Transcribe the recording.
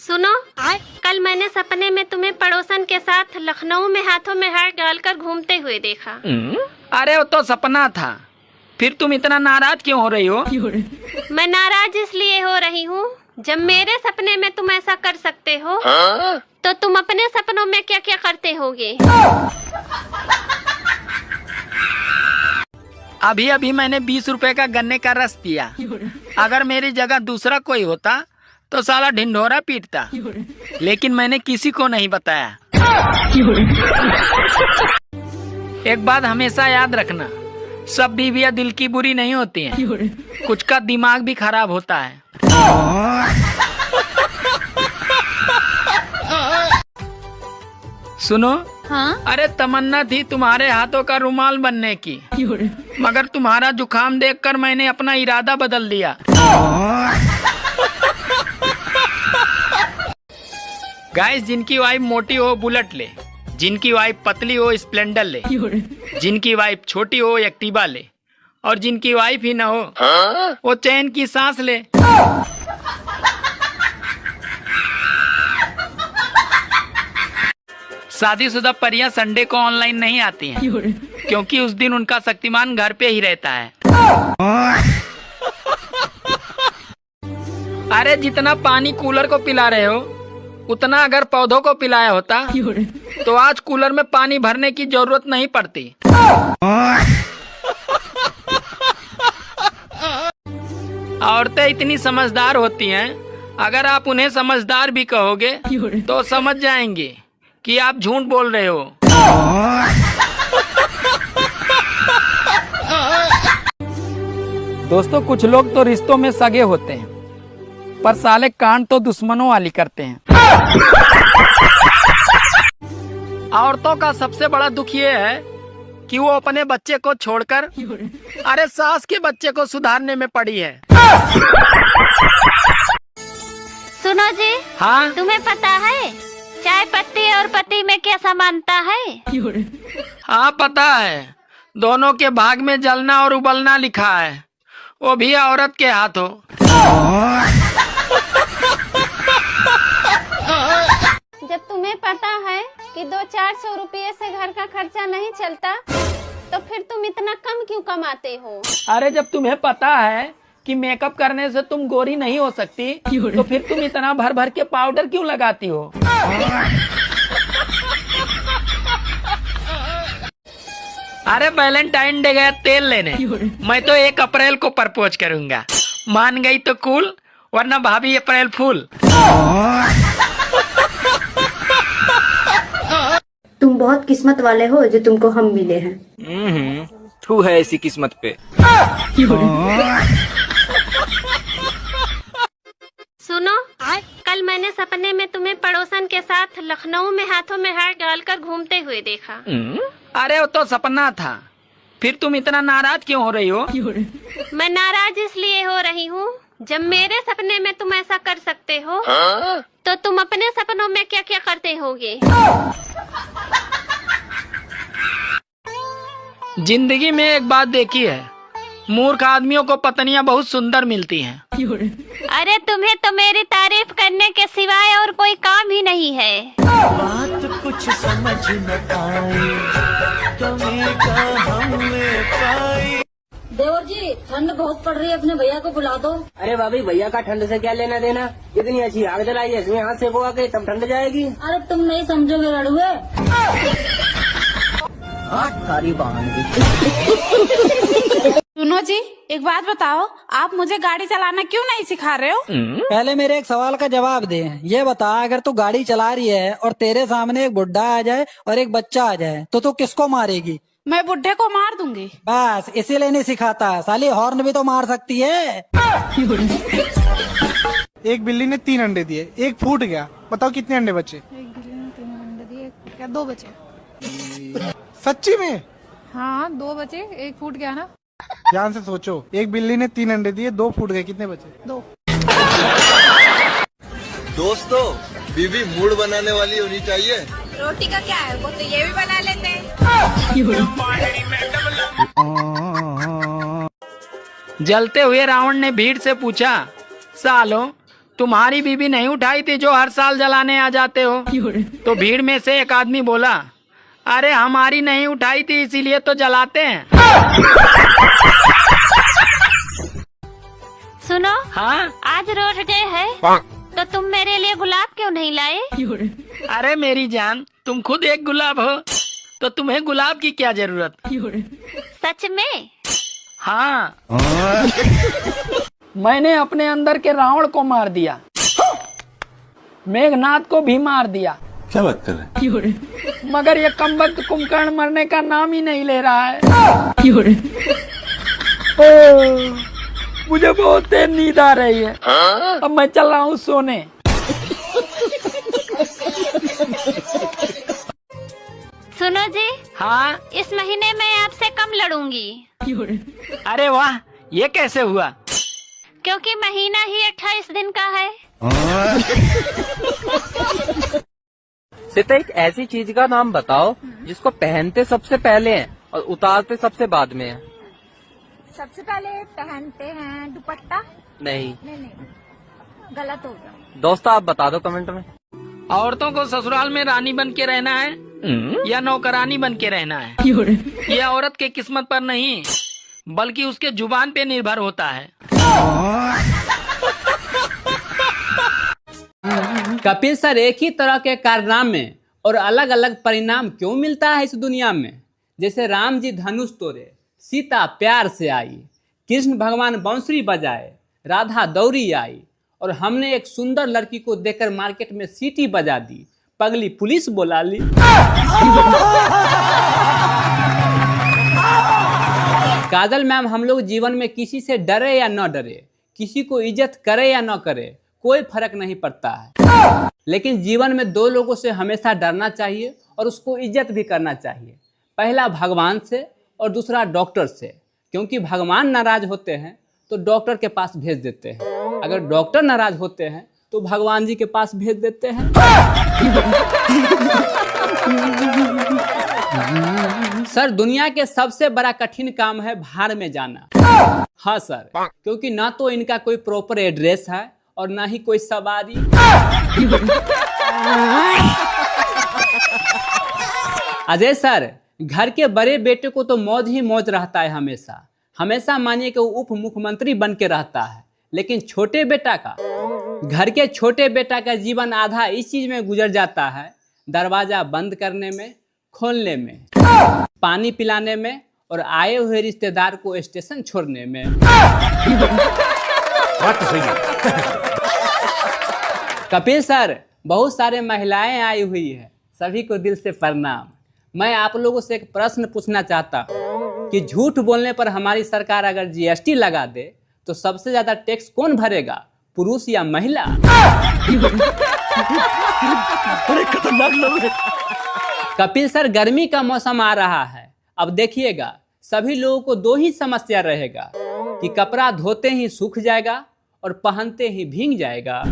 सुनो, कल मैंने सपने में तुम्हें पड़ोसन के साथ लखनऊ में हाथों में हाथ डालकर घूमते हुए देखा। अरे वो तो सपना था, फिर तुम इतना नाराज क्यों हो रही हो? मैं नाराज इसलिए हो रही हूँ, जब मेरे सपने में तुम ऐसा कर सकते हो तो तुम अपने सपनों में क्या क्या करते होगे। अभी अभी मैंने 20 रुपए का गन्ने का रस पिया। अगर मेरी जगह दूसरा कोई होता तो साला ढिंढोरा पीटता, लेकिन मैंने किसी को नहीं बताया। एक बात हमेशा याद रखना, सब बीवियां दिल की बुरी नहीं होती हैं, कुछ का दिमाग भी खराब होता है। सुनो, हाँ? अरे तमन्ना थी तुम्हारे हाथों का रुमाल बनने की, मगर तुम्हारा जुकाम देखकर मैंने अपना इरादा बदल दिया। गाइस, जिनकी वाइफ मोटी हो बुलेट ले, जिनकी वाइफ पतली हो स्प्लेंडर ले, जिनकी वाइफ छोटी हो एक्टिवा ले, और जिनकी वाइफ ही ना हो वो चैन की सांस ले। शादीशुदा परियां संडे को ऑनलाइन नहीं आती हैं, क्योंकि उस दिन उनका शक्तिमान घर पे ही रहता है। अरे जितना पानी कूलर को पिला रहे हो, उतना अगर पौधों को पिलाया होता तो आज कूलर में पानी भरने की जरूरत नहीं पड़ती। औरतें इतनी समझदार होती हैं, अगर आप उन्हें समझदार भी कहोगे तो समझ जाएंगे कि आप झूठ बोल रहे हो। दोस्तों, कुछ लोग तो रिश्तों में सगे होते हैं, पर साले कांड तो दुश्मनों वाली करते हैं। औरतों का सबसे बड़ा दुख ये है कि वो अपने बच्चे को छोड़कर अरे सास के बच्चे को सुधारने में पड़ी है। सुनो जी, हाँ? तुम्हें पता है चाय पत्ती और पति में क्या समानता है? हाँ पता है, दोनों के भाग में जलना और उबलना लिखा है, वो भी औरत के हाथों। जब तुम्हें पता है कि 200-400 रुपये से घर का खर्चा नहीं चलता, तो फिर तुम इतना कम क्यों कमाते हो? अरे जब तुम्हें पता है कि मेकअप करने से तुम गोरी नहीं हो सकती, तो फिर तुम इतना भर भर के पाउडर क्यों लगाती हो? अरे वैलेंटाइन डे गया तेल लेने, मैं तो 1 अप्रैल को प्रपोज करूंगा। मान गई तो कूल, वरना भाभी अप्रैल फूल। तुम बहुत किस्मत वाले हो जो तुमको हम मिले हैं। तू है ऐसी किस्मत पे। सुनो, कल मैंने सपने में तुम्हें पड़ोसन के साथ लखनऊ में हाथों में हाथ डालकर घूमते हुए देखा। अरे वो तो सपना था, फिर तुम इतना नाराज क्यों हो रही हो? मैं नाराज इसलिए हो रही हूँ, जब मेरे सपने में तुम ऐसा कर सकते हो तो तुम अपने सपनों में क्या क्या करते होगे। जिंदगी में एक बात देखी है, मूर्ख आदमियों को पत्नियां बहुत सुंदर मिलती हैं। अरे तुम्हें तो मेरी तारीफ करने के सिवाय और कोई काम ही नहीं है। बात कुछ समझ न आई, कमी का हमने पाई। देवर जी, ठंड बहुत पड़ रही है, अपने भैया को बुला दो। अरे भाभी, भैया का ठंड से क्या लेना देना? इतनी अच्छी आग जलाई है, इसमें हाथ सेको आके तब ठंड जाएगी। अरे तुम नहीं समझोगे लड़ुए। सारी बहान सुनो जी, एक बात बताओ, आप मुझे गाड़ी चलाना क्यों नहीं सिखा रहे हो? पहले मेरे एक सवाल का जवाब दे। ये बता, अगर तू गाड़ी चला रही है और तेरे सामने एक बुढ़ा आ जाए और एक बच्चा आ जाए, तो तू किसको मारेगी? मैं बुढ़े को मार दूंगी। बस इसीलिए नहीं सिखाता, साली हॉर्न भी तो मार सकती है। एक बिल्ली ने 3 अंडे दिए, एक फूट गया, बताओ कितने अंडे बचे? एक बिल्ली ने 3 अंडे दिए, क्या 2 बचे? सच्ची में? हाँ 2 बचे, एक फूट गया ना। ध्यान से सोचो, एक बिल्ली ने 3 अंडे दिए, 2 फूट गए, कितने बचे? 2। दोस्तों, बीवी मूड बनाने वाली होनी चाहिए। रोटी का क्या है, वो तो ये भी बना लेते हैं। जलते हुए रावण ने भीड़ से पूछा, सालों तुम्हारी बीबी नहीं उठाई थी जो हर साल जलाने आ जाते हो? तो भीड़ में से एक आदमी बोला, अरे हमारी नहीं उठाई थी इसीलिए तो जलाते हैं। सुनो, हाँ? आज रोड डे है तो तुम मेरे लिए गुलाब क्यों नहीं लाए? अरे मेरी जान, तुम खुद एक गुलाब हो तो तुम्हें गुलाब की क्या जरूरत? सच में? हाँ, मैंने अपने अंदर के रावण को मार दिया, मेघनाथ को भी मार दिया। क्या बात कर रहे हैं? मगर ये कमबख्त कुंभकर्ण मरने का नाम ही नहीं ले रहा है। ओ, मुझे बहुत तेज नींद आ रही है। अब मैं चल रहा हूँ सोने। सुनो जी, हाँ? इस महीने मैं आपसे कम लड़ूंगी। अरे वाह, ये कैसे हुआ? क्योंकि महीना ही 28 दिन का है। सीता, एक ऐसी चीज का नाम बताओ जिसको पहनते सबसे पहले हैं और उतारते सबसे बाद में है। सबसे पहले पहनते हैं दुपट्टा। नहीं, नहीं, गलत हो गया। दोस्तों आप बता दो कमेंट में। औरतों को ससुराल में रानी बन के रहना है या नौकरानी बन के रहना है, ये औरत के किस्मत पर नहीं बल्कि उसके जुबान पे निर्भर होता है। कपिल सर, एक ही तरह के कारनामे और अलग अलग परिणाम क्यों मिलता है इस दुनिया में? जैसे राम जी धनुष तोड़े, सीता प्यार से आई, कृष्ण भगवान बांसुरी बजाए, राधा दौड़ी आई, और हमने एक सुंदर लड़की को देखकर मार्केट में सीटी बजा दी, पगली पुलिस बुला ली। काजल मैम, हम लोग जीवन में किसी से डरे या न डरे, किसी को इज्जत करे या न करे, कोई फर्क नहीं पड़ता है। लेकिन जीवन में दो लोगों से हमेशा डरना चाहिए और उसको इज्जत भी करना चाहिए। पहला भगवान से और दूसरा डॉक्टर से, क्योंकि भगवान नाराज होते हैं तो डॉक्टर के पास भेज देते हैं, अगर डॉक्टर नाराज होते हैं तो भगवान जी के पास भेज देते हैं। सर, दुनिया के सबसे बड़ा कठिन काम है भाड़ में जाना। हाँ सर, क्योंकि ना तो इनका कोई प्रॉपर एड्रेस है और ना ही कोई सवारी। अजय सर, घर के बड़े बेटे को तो मौज ही मौज रहता है, हमेशा हमेशा मानिए कि वो उप मुख्यमंत्री बन के रहता है, लेकिन छोटे बेटा का, घर के छोटे बेटा का जीवन आधा इस चीज में गुजर जाता है, दरवाजा बंद करने में, खोलने में, पानी पिलाने में और आए हुए रिश्तेदार को स्टेशन छोड़ने में। बात तो सही है। कपिल सर, बहुत सारे महिलाएं आई हुई है, सभी को दिल से प्रणाम। मैं आप लोगों से एक प्रश्न पूछना चाहता हूँ कि झूठ बोलने पर हमारी सरकार अगर जीएसटी लगा दे तो सबसे ज्यादा टैक्स कौन भरेगा, पुरुष या महिला? खतरनाक लोग हैं। कपिल सर, गर्मी का मौसम आ रहा है, अब देखिएगा सभी लोगों को दो ही समस्या रहेगा कि कपड़ा धोते ही सूख जाएगा और पहनते ही भीग जाएगा।